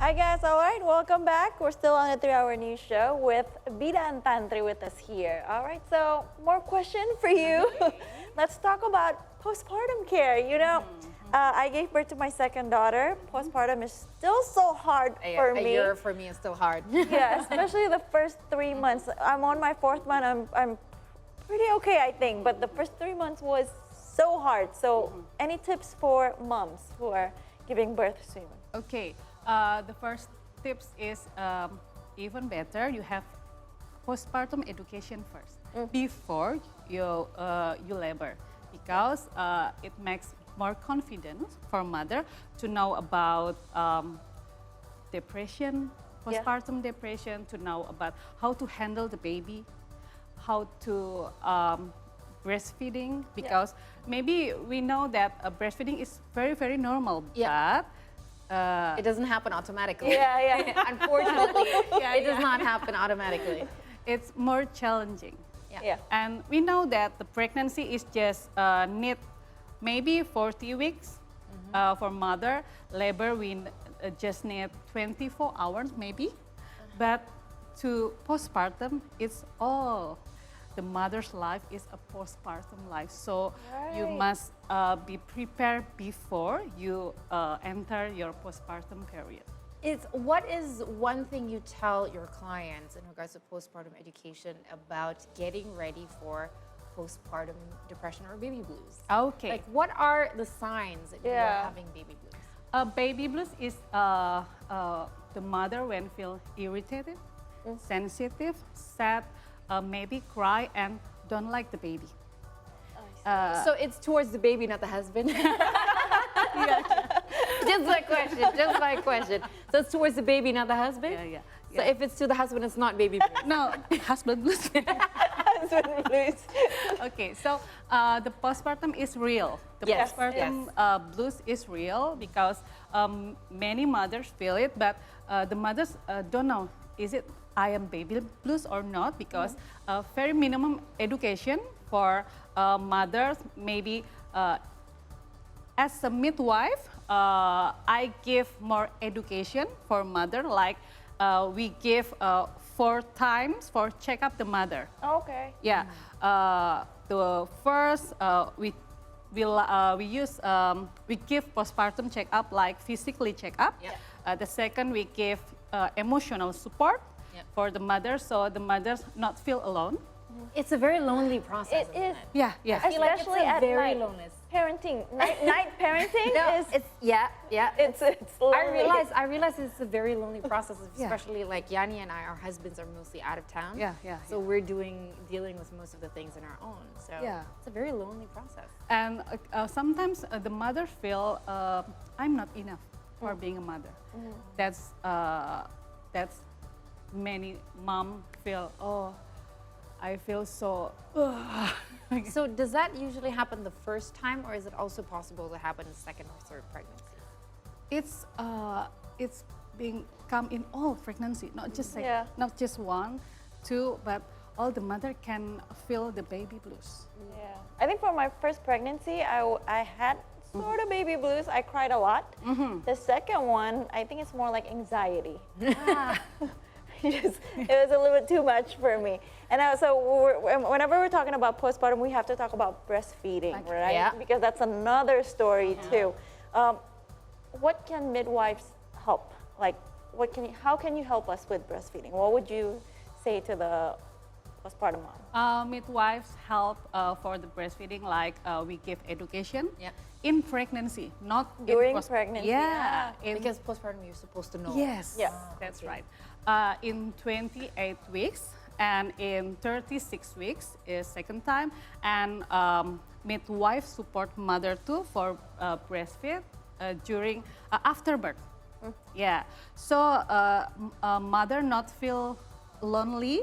Hi guys, all right, welcome back. We're still on a 3-hour news show with Bida and Tantri with us here. All right, so more question for you. Let's talk about postpartum care. You know, I gave birth to my second daughter. Postpartum is still so hard for me. A year for me is still hard. Yeah, especially the first 3 months. I'm on my 4th month. I'm pretty okay, I think, but the first 3 months was so hard. So any tips for moms who are giving birth soon? Okay, the first tips is even better. You have postpartum education first before you labor, because it makes more confident for mother to know about depression, postpartum depression, to know about how to handle the baby, how to breastfeeding, because maybe we know that breastfeeding is very, very normal, but it doesn't happen automatically. Yeah. Unfortunately, it does not happen automatically. It's more challenging. Yeah. And we know that the pregnancy is just need maybe 40 weeks for mother. Labor, we just need 24 hours maybe. But to postpartum, it's all. The mother's life is a postpartum life. So you must be prepared before you enter your postpartum period. What is one thing you tell your clients in regards to postpartum education about getting ready for postpartum depression or baby blues? Okay. Like, what are the signs that you're having baby blues? Baby blues is the mother when feel irritated, sensitive, sad, maybe cry and don't like the baby. So it's towards the baby, not the husband? Just my question. So it's towards the baby, not the husband? Yeah. So if it's to the husband, it's not baby blues? No, husband blues. Husband blues. Okay, so the postpartum is real. The postpartum blues is real because many mothers feel it, but the mothers don't know, is it I am baby blues or not, because very minimum education for mothers. Maybe as a midwife, I give more education for mother, like we give 4 times for check up the mother. Okay. Yeah, the first we give postpartum check up, like physically check up. The second we give emotional support for the mother, so the mothers not feel alone. It's a very lonely process. It is. Yeah. I feel like Especially it's a at very night. lonely. Parenting, night parenting is. It's lonely. I realize it's a very lonely process, especially like Yanni and I, our husbands are mostly out of town. So we're dealing with most of the things on our own. So it's a very lonely process. And sometimes the mother feel I'm not enough for being a mother. That's many mom feel, oh, I feel so. So does that usually happen the first time, or is it also possible to happen in second or third pregnancy? It's being come in all pregnancy, not just not just 1, 2, but all the mother can feel the baby blues. Yeah, I think for my first pregnancy, I had sort of baby blues. I cried a lot. The second one, I think it's more like anxiety. It was a little bit too much for me. And so whenever we're talking about postpartum, we have to talk about breastfeeding, right? Yeah. Because that's another story too. What can midwives help? Like, how can you help us with breastfeeding? What would you say to the postpartum mom? Midwives help for the breastfeeding, like we give education in pregnancy, not During in pregnancy. Yeah, Because postpartum you're supposed to know. Yes, Yeah. that's right. In 28 weeks and in 36 weeks is second time, and midwife support mother too for breastfeed during after birth. Yeah, so mother not feel lonely.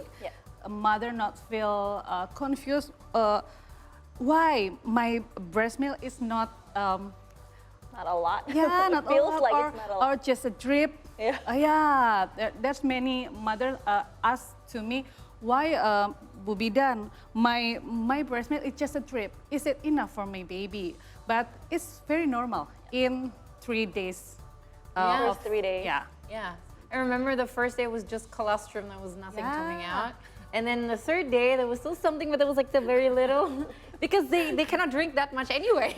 Mother not feel confused. Why my breast milk is not Not a lot. Yeah, not feels a lot, like or, it's not a lot. or just a drip. There's many mothers ask to me, why Bu Bidan, my breast milk is just a drip. Is it enough for my baby? But it's very normal. In 3 days First 3 days. Yeah. Yeah. I remember the first day was just colostrum. There was nothing coming out. And then the third day, there was still something, but there was like the very little, because they cannot drink that much anyway.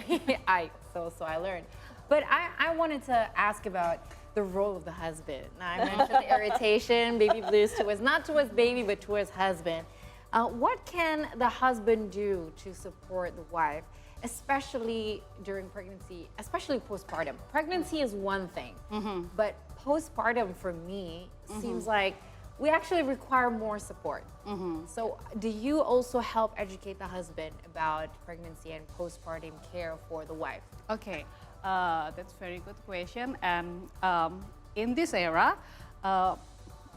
So I learned. But I wanted to ask about the role of the husband. Now, I mentioned irritation, baby blues not towards baby, but towards husband. What can the husband do to support the wife, especially during pregnancy, especially postpartum? Pregnancy is one thing, but postpartum for me seems like we actually require more support. So do you also help educate the husband about pregnancy and postpartum care for the wife? Okay, that's a very good question. And in this era,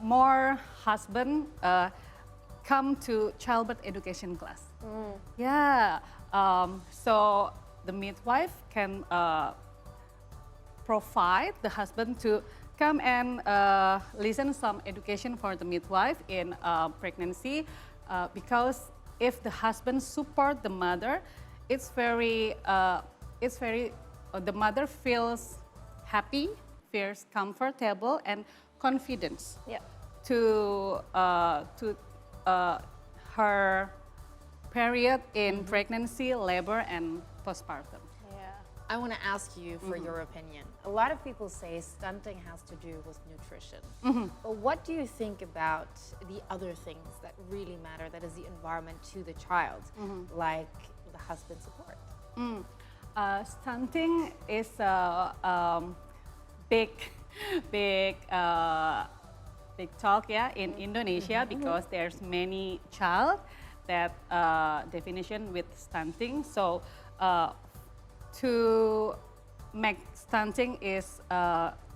more husband come to childbirth education class. Yeah, so the midwife can provide the husband to come and listen some education for the midwife in pregnancy, because if the husband support the mother, the mother feels happy, feels comfortable and confidence to her period in pregnancy, labor and postpartum. I want to ask you for your opinion. A lot of people say stunting has to do with nutrition. But what do you think about the other things that really matter, that is the environment to the child, like the husband support? Stunting is a big talk in Indonesia, because there's many child that definition with stunting. So to make stunting is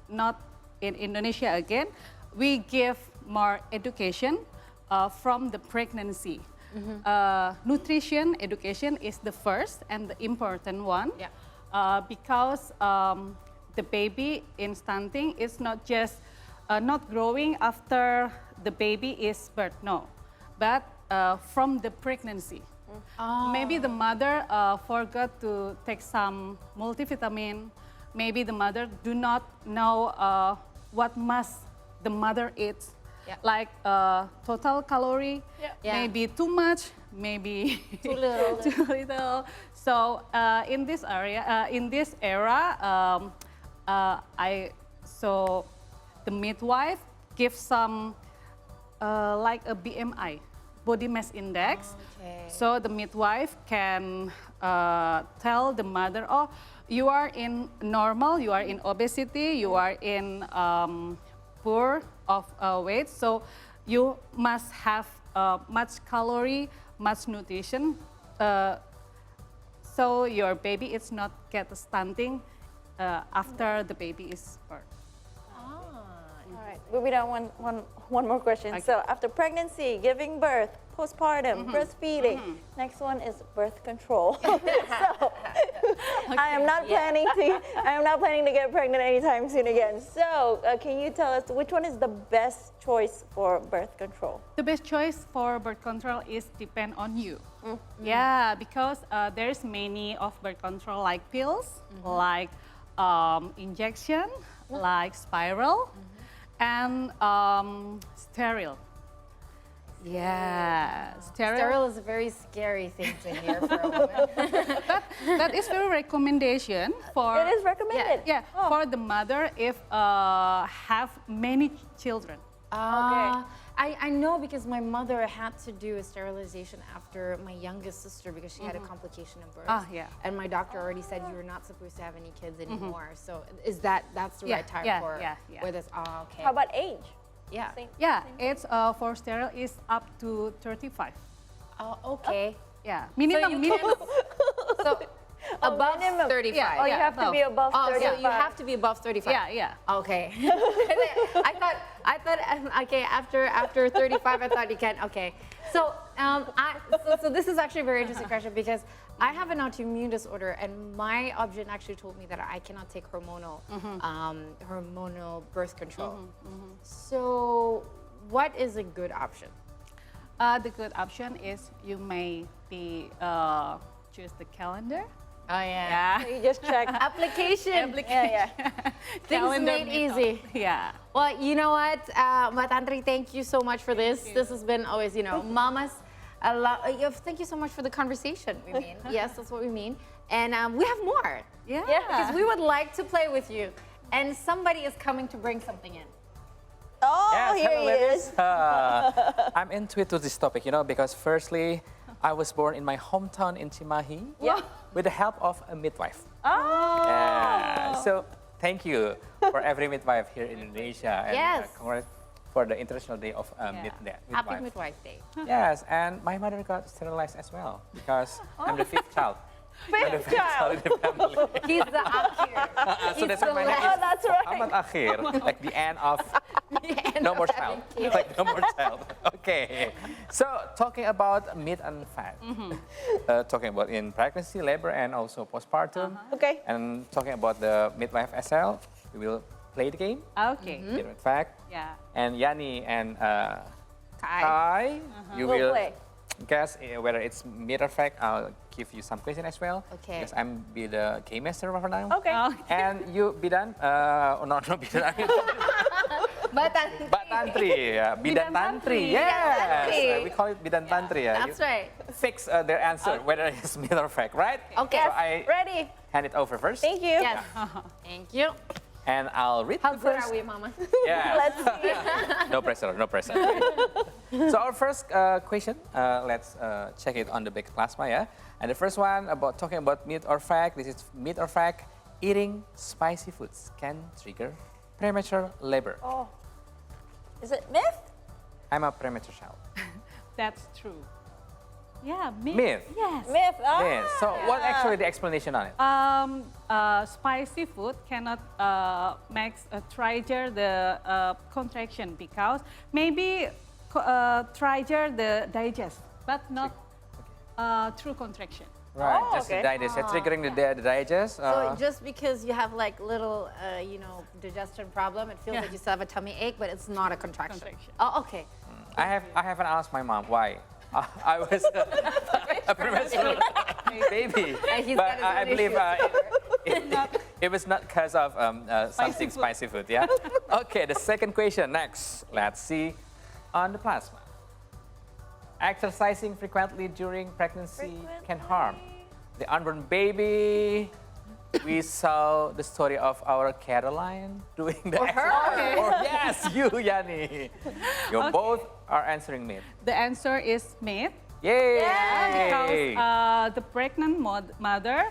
not in Indonesia again, we give more education from the pregnancy. Nutrition education is the first and the important one, because the baby in stunting is not just not growing after the baby is birth, no, but from the pregnancy. Maybe the mother forgot to take some multivitamin. Maybe the mother do not know what must the mother eat, like total calorie, maybe too much, maybe too little. too little. So in this area, in this era, so the midwife gives some like a BMI, body mass index. So the midwife can tell the mother, oh, you are in normal, you are in obesity, you are in poor of weight, so you must have much calorie, much nutrition, so your baby is not get stunting after the baby is born. All right, we'll be down one more question. Okay. So after pregnancy, giving birth, postpartum, breastfeeding, next one is birth control. So I am not planning to get pregnant anytime soon again. So can you tell us which one is the best choice for birth control? The best choice for birth control is depend on you. Yeah, because there's many of birth control like pills, like injection, like spiral, and sterile. Yeah, sterile is a very scary thing to hear for a woman. that is very recommendation for. It is recommended. Yeah, for the mother if have many children. Okay. I know, because my mother had to do a sterilization after my youngest sister because she had a complication of birth. And my doctor already said you were not supposed to have any kids anymore. So that's the right time for this? Okay. How about age? It's for sterile is up to 35. Okay. Minimum. So above 35. You have to be above 35. So you have to be above 35. Okay. I thought okay, after 35 I thought you can. Okay. So so this is actually a very interesting question, because I have an autoimmune disorder, and my obgyn actually told me that I cannot take hormonal birth control. So what is a good option? The good option is you may be choose the calendar. Oh yeah. Yeah. So you just check. Application. Yeah. Things Calendar made method. easy. Yeah. Well, you know what, Tantri, thank you so much for this. This has been always, mamas. Thank you so much for the conversation. We mean, yes, that's what we mean. And we have more. Yeah. Because we would like to play with you, and somebody is coming to bring something in. Oh, Yes, here hello, he ladies. is. I'm into it to this topic, because firstly, I was born in my hometown in Cimahi Yeah. with the help of a midwife. Oh. Yeah. So thank you for every midwife here in Indonesia. And Yes. congrats for the International Day of Happy Midwife. Midwife Day. Yes, and my mother got sterilized as well because I'm the fifth child. I'm the Fifth fifth child in the family. He's the akhir. So that's why my name Oh, is that's right. Ahmad Akhir, like the end of no more child. Like no more child. Okay. So talking about meat and fat. Talking about in pregnancy, labor, and also postpartum. Okay. And talking about the midwife SL, we will play the game. Okay. Meat and fact. Yeah. And Yani and Kai. Kai, you We'll will play. guess whether it's meat or fact. I'll give you some question as well. Okay. Because I'm be the game master for now. Okay. And you bidan, no bidan, Mbak Tantri, bidan Tantri, yes. Tantri. We call it bidan Tantri. That's You right. Fix their answer, whether it's myth or fact, right? Okay. So I Ready. hand it over first. Thank you. Yes. Thank you. And I'll read How the good first. are we, Mama? Yeah. Let's see. No pressure, no pressure. So our first question, let's check it on the big plasma, yeah? And the first one about talking about myth or fact. This is myth or fact. Eating spicy foods can trigger premature labor. Oh. Is it myth? I'm a premature child. That's true. Yeah. Myth. Yes. Myth. Ah, Yes. So what yeah. actually the explanation on it? Spicy food cannot trigger the contraction because maybe trigger the digest, but not through contraction. Right, Oh, just okay. the digest, triggering the digest. So just because you have like little, digestion problem, it feels Yeah. like you still have a tummy ache, but it's not a contraction. Contraction. Oh, okay. I haven't asked my mom why. I was a premature baby, He's but got his own I believe issues. it was not because of something food. spicy food. Yeah. Okay. The second question next. Let's see on the plasma. Exercising frequently during pregnancy can harm the unborn baby. We saw the story of our Caroline doing the exercise. Or yes, you, Yani. You both are answering myth. The answer is myth. Yay! Because the pregnant mother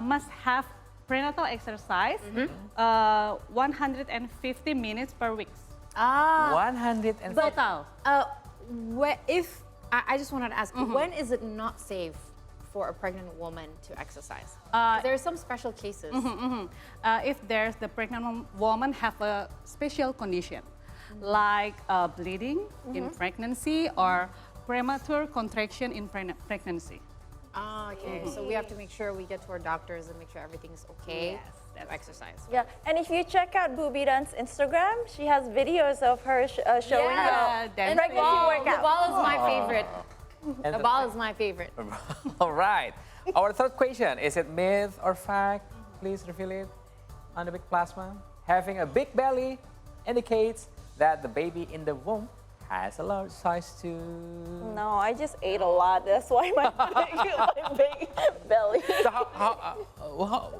must have prenatal exercise 150 minutes per week. Ah. 150. Total. If I just wanted to ask, when is it not safe for a pregnant woman to exercise? There are some special cases. If there's the pregnant woman have a special condition, like bleeding in pregnancy or premature contraction in pregnancy. Ah, okay. So we have to make sure we get to our doctors and make sure everything's okay Yes, to exercise. Yeah, and if you check out Boobidan's Instagram, she has videos of her showing Yeah, the dancing. pregnancy The workout. ball is my favorite. And The ball is my favorite. All right. Our third question, is it myth or fact? Please reveal it on the big plasma. Having a big belly indicates that the baby in the womb has a large size too. No, I just ate a lot. That's why my big belly. So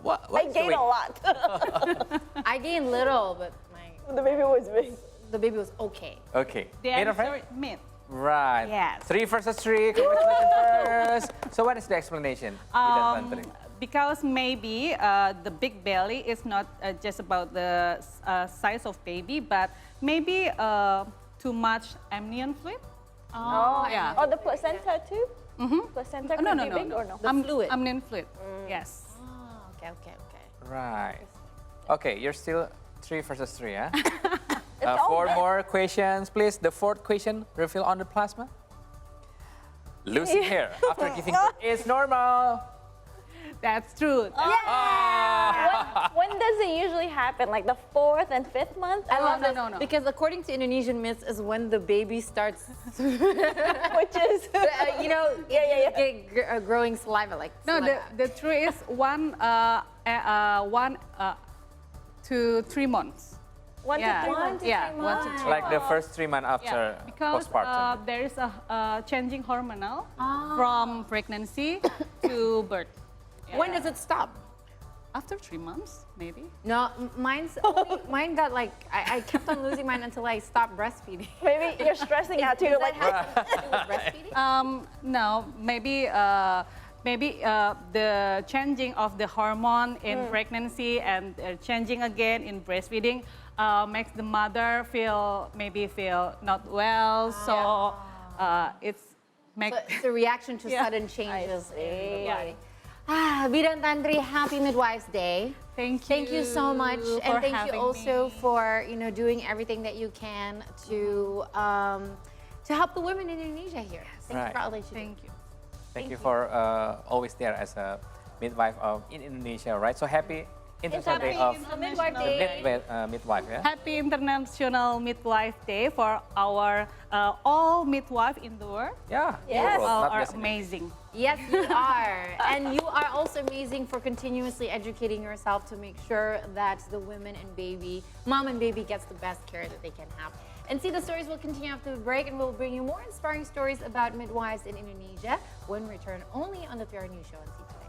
what I is the gained weight? a lot. I gained little, but The baby was big. the baby was okay. Okay. The Myth or answer fact? myth. Right. Yes. 3 versus 3. Congratulations first. So what is the explanation? Because maybe the big belly is not just about the size of baby, but maybe too much amnion fluid. Oh, yeah. Oh, the placenta too? Placenta could be big or no? The fluid. Amnion fluid. Yes. Oh, okay. Right. Okay, you're still 3 versus 3, yeah? It's all 4 good. more questions, please. The fourth question, reveal on the plasma. Losing hair after giving birth is normal. That's true. When does it usually happen? Like the 4th and 5th month? I love no, this no, no. because according to Indonesian myths is when the baby starts, Which is you know, Yeah. growing saliva like. No, saliva. the truth is 1 to 3 months. 1 to 3 months. Yeah, 1 to 3 Like the first 3 months after Yeah, because postpartum. there is a changing hormonal from pregnancy to birth. When does it stop? After 3 months, maybe. No, mine got like I kept on losing mine until I stopped breastfeeding. Maybe you're stressing out too. Does Like, that have to do with breastfeeding? No, maybe the changing of the hormone in pregnancy and changing again in breastfeeding makes the mother feel not well. So it's make So it's a reaction to Yeah. sudden changes in the Yeah. body. Vida and Tantri, happy Midwife's Day. Thank you So much, and for thank you having also me. for doing everything that you can to help the women in Indonesia here. Thank you for all that you do. Thank you. Thank you for always there as a midwife in Indonesia, right? So happy International Day of Midwife the Day. midwife, yeah? Happy International Midwife Day for our all midwife in the world. Yeah, Yes. world, All not are just in- amazing. Yes, you are. And you are also amazing for continuously educating yourself to make sure that the women and mom and baby gets the best care that they can have. And see, the stories will continue after the break, and we'll bring you more inspiring stories about midwives in Indonesia when we return only on the 3 Hour News Show on CTV.